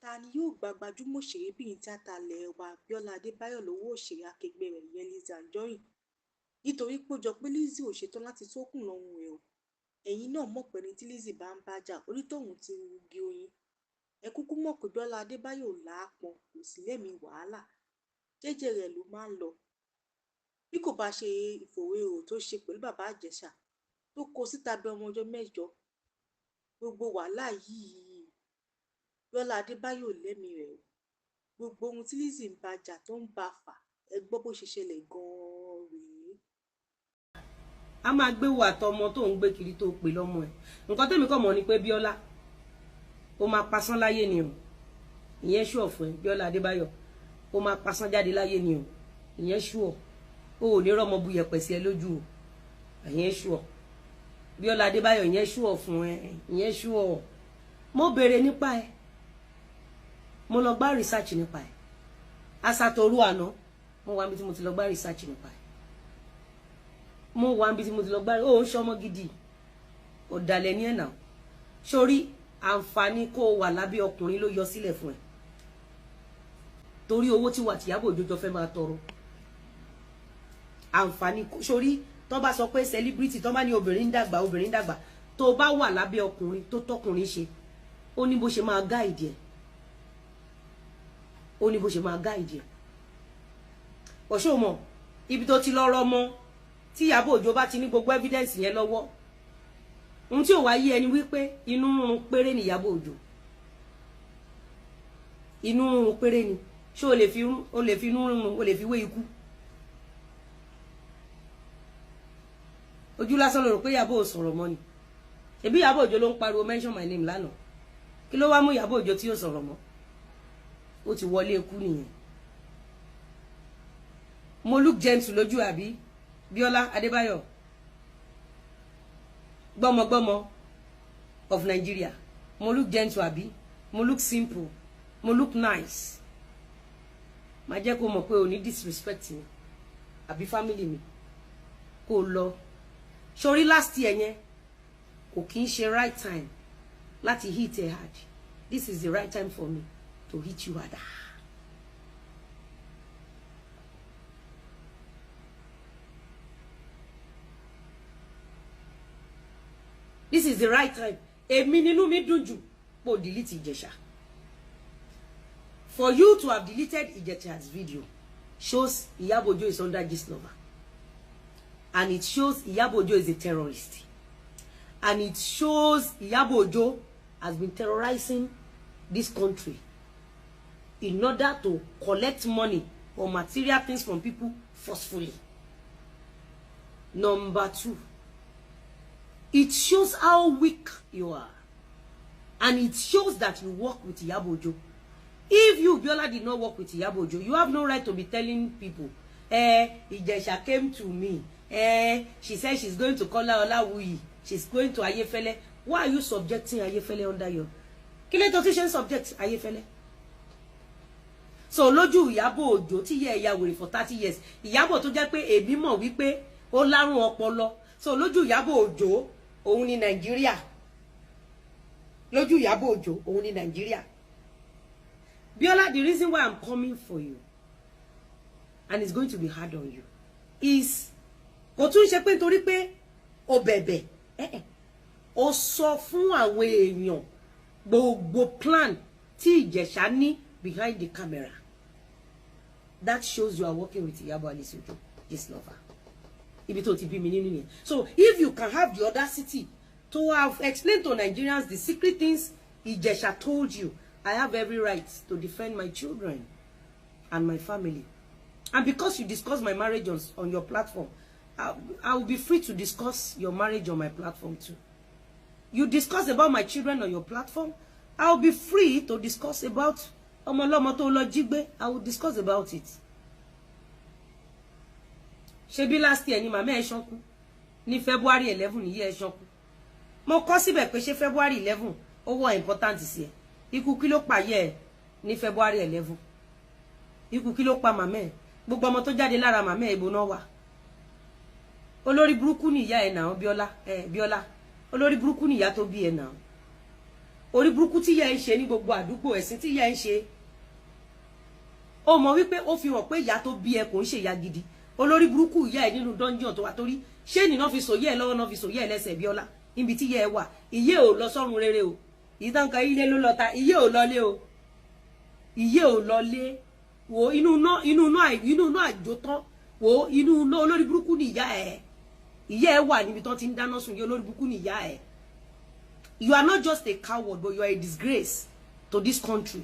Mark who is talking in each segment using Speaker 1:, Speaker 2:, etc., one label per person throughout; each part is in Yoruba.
Speaker 1: Ta ni yóò gba gbajúmọ̀ òṣèrébìnrin tíátà ilẹ̀ wa Biola Adebayo lọ́wọ́ òṣèré akẹgbẹ́ rẹ̀ ìyẹn Lizzy Anjorin nítorí pé ó jọ pé Lizzy ò ṣetán láti tókùn lọ́rùn ẹ̀ o. Ẹ̀yin náà mọ̀ pé ní tí Lizzy bá ń bájà onítọ̀hún ti rugi oyin. Ẹ kúkú mọ̀ pé Biola Adebayo ò láápọn kò sí lẹ́mìí wàhálà jẹ́jẹ́ rẹ̀ ló máa ń lọ. Bí kò bá ṣe ìfòwérò tó ṣe pẹ̀lú bàbá Ìjẹ̀ṣà tó kó síta bí ọmọ ọjọ́ mẹ́jọ gbogbo wàhálà yìí Biola Adebayo lẹ́mìí rẹ̀ o. Gbogbo ohun tí Lizzy ń bájà tó ń bá fà ẹ gbọ́ bó ṣe ṣẹlẹ̀ gan-an rèé.
Speaker 2: A máa gbé wo àtọmọ tó ń gbé kiri tó pè lọ́mọ ẹ̀. Nǹkan tẹ́mi kàn mọ̀ ni pé Biola ó máa pasán láyé ni o. Ìyẹn ṣùọ̀ fún ẹ Biola Adebayo ó máa pasán jáde láyé ni o. Ìyẹn ṣùọ̀ o ò ní rọ́mọ bu yẹ̀pẹ̀ sí ẹ lójú o. Ìyẹn ṣùọ̀ Biola Adebayo ìyẹn ṣùọ̀ fún ẹ. Ìyẹn ṣùọ̀ mo béèrè nípa ẹ mo lọ gbá research nípa ẹ asatoru àná mo wá níbi tí mo ti lọ gbá research nípa ẹ mo wá níbi tí mo ti lọ gbá ó ń ṣọmọ gidi ọ̀dàlẹ̀ ní ẹ̀nà sórí àǹfààní kó wà lábẹ́ ọkùnrin ló yọ sílẹ̀ fún ẹ torí owó tí wà tí Iyabo Ojo fẹ́ máa tọrọ àǹfààní sórí tó bá sọ pé celebrity tó bá ní obìnrin dàgbà tó bá wà lábẹ́ ọkùnrin tó tọkùnrin ṣe ó ní bó ṣe máa guide ẹ ó ní bó ṣe máa gáìdì ẹ ọṣọ mọ ibi tó ti lọ́rọ̀ mọ́ tí Iyabo Ojo bá ti ní gbogbo evidence yẹn lọ́wọ́ ohun tí ò wá yé ẹni wípé inú rúnrún péré ni Iyabo Ojo inú rúnrún péré ni ṣé o lè fi inú rúnrún o lè fi wé ikú ojú lásán ló rò pé Iyabo ò sọ̀rọ̀ mọ́ ni ṣebí Iyabo Ojo ló ń pariwo mention my name lánàá kí ló wá mú Iyabo Ojo tí ò sọ̀rọ̀ mọ́ ó ti wọlé ikú nìyẹn mo look gentle lójú àbí Biola Adebayo gbọmọgbọmọ of Nigeria mo look gentle àbí mo look simple mo look nice má jẹ́ kó mọ̀ pé o ní disrespect mi àbí family mi kó lọ sórí last year yẹn kò kí ń ṣe right time láti hit a hard this is the right time for me to hit you harder. This is the right time. Èmi nínú mi dùn jù pé o delete Ìjẹ̀ṣà. For you to have deleted Ìjẹ̀ṣà's video shows Iyabo Ojo is under this lover. And it shows Iyabo Ojo is a terrorist. And it shows Iyabo Ojo has been terrorizing this country in order to collect money or material things from people forcefully. Number 2, it shows how weak you are. And it shows that you work with Iyabo Ojo. If you, Biola, did not work with Iyabo Ojo, you have no right to be telling people, Ìjẹ̀ṣà came to me. She said she's going to call her Olawuyi. She's going to Ayefele. Why are you subjecting Ayefele under your... Kí ló tó ti ṣe subject Ayefele? So lójú Iyabo Ojo tí yẹ ìyá wèrè for 30 years Iyabo tó jẹ́ pé èmi mọ̀ wípé ó lárùn ọpọlọ so lójú Iyabo Ojo òun ni Nigeria lójú Iyabo Ojo òun ni Nigeria. Biola, the reason why I'm coming for you and it's going to be hard on you is kò tún ṣe pé nítorí pé o bẹ̀bẹ̀ o sọ fún àwọn èèyàn gbogbo plan tí Ìjẹ̀ṣà ní behind the camera. That shows you are working with Iyabo Ojo, this lover. Ibi tó ti bí mi nínú yẹn. So if you can have the audacity to have explained to Nigerians the secret things Ìjẹ̀ṣà told you, I have every right to defend my children and my family. And because you discuss my marriage on your platform, I will be free to discuss your marriage on my platform too. You discuss about my children on your platform, I will be free to discuss about ọmọlọ́mọ tó lọ jí gbé. I will discuss about it. Ṣebí last year ni màmá ẹ̀ ṣánkú ní February 11 ní yẹ ẹ̀ ṣánkú. Mo kọ síbẹ̀ pé ṣé February 11 ó wà important sí ẹ. Ikú kí ló pa yẹ ní February 11. Ikú kí ló pa màmá ẹ̀. Gbogbo ọmọ tó jáde lára màmá ẹ̀ ibo náà wà. Olórí burúkú ni ìyá ẹ̀ náà Biola. Biola. Olórí burúkú ni ìyá tó bí ẹ̀ náà. orí burúkú tí ìyá ẹ ń ṣe ní gbogbo àdúgbò ẹ̀sìn tí ìyá ẹ ń ṣe ó mọ̀ wípé ó fi hàn pé ìyá tó bí ẹ kò ń ṣe ìyá gidi olórí burúkú ìyá ẹ nínú dungeon tó wà torí ṣé ní náà fi sòyẹ ẹ lọ́wọ́ náà fi sòyẹ ẹ lẹ́sẹ̀ Bíọ́lá níbi tí ìyá ẹ wà ìyé ò lọ sọ́run rere o ìtànkà ilé ló lọ ta ìyé ò lọlé o ìyé ò lọlé wo inú náà àjò tán wo inú náà olórí burúkú ni ìyá ẹ wà níbi tán ti ń dáná sun yé olórí burúkú ni ìyá ẹ. You are not just a coward, but you are a disgrace to this country.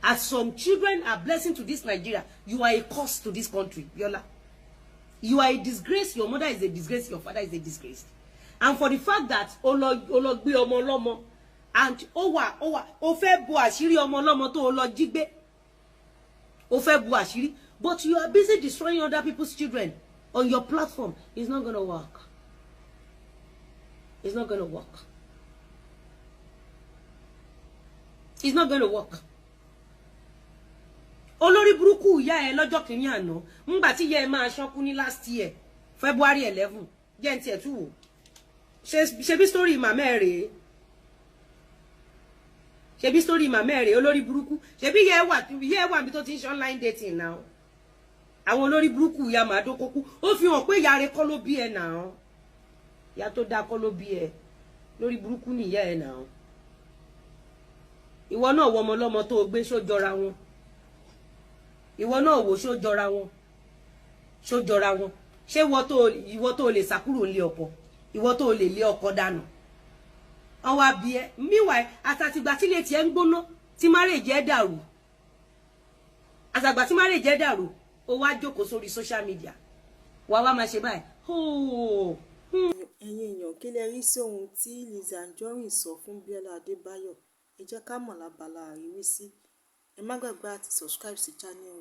Speaker 2: As some children are blessing to this Nigeria, you are a curse to this country, Biola. You are a disgrace. Your mother is a disgrace. Your father is a disgrace. And for the fact that ologbe ọmọ ọlọ́mọ and ó fẹ́ bo àṣírí ọmọ ọlọ́mọ tó lọ jí gbé. Ó fẹ́ bo àṣírí, but you are busy destroying other people's children on your platform. It's not going to work. It's not going to work. It's not going to work. Olórí burúkú ìyá ẹ lọ́jọ́ kìíní àná ńgbà tí ìyá ẹ máa ṣánkú ní last year February 11 jẹ́ ntí ẹ̀ tú wò ṣe bí story màmá ẹ̀ rèé ṣe bí story màmá ẹ̀ rèé olórí burúkú ṣe bí ìyá ẹ wà níbi tó ti ń ṣe online dating now àwọn olórí burúkú ìyá màá dókókú ó fi hàn pé ìyá rẹ kọ́ ló bí ẹ now ìyá tó dáa kọ́ ló bí ẹ lórí burúkú ni ìyá ẹ now ìwọ náà wọ ọmọ ọlọ́mọ tó gbé ṣó jọra wọn ìwọ náà wò ṣó jọra wọn ṣé ìwọ tó lè sàkúrò lé ọkọ ìwọ tó lè lé ọkọ dànù àwọn àbí ẹ meanwhile àtàtìgbà tí lè tiẹ̀ ń gbóná tí marriage ẹ dàrú àtàgbà tí marriage ẹ dàrú ó wá jókòó sórí social media wá máa ṣe báyìí
Speaker 1: ẹ̀yin èèyàn kí lẹ rí sí ohun tí Lizzy Anjorin sọ fún Biola Adebayo ẹ jẹ́ ká mọ̀ lábala àríwísí ẹ má gbàgbé àti subscribe sí channel.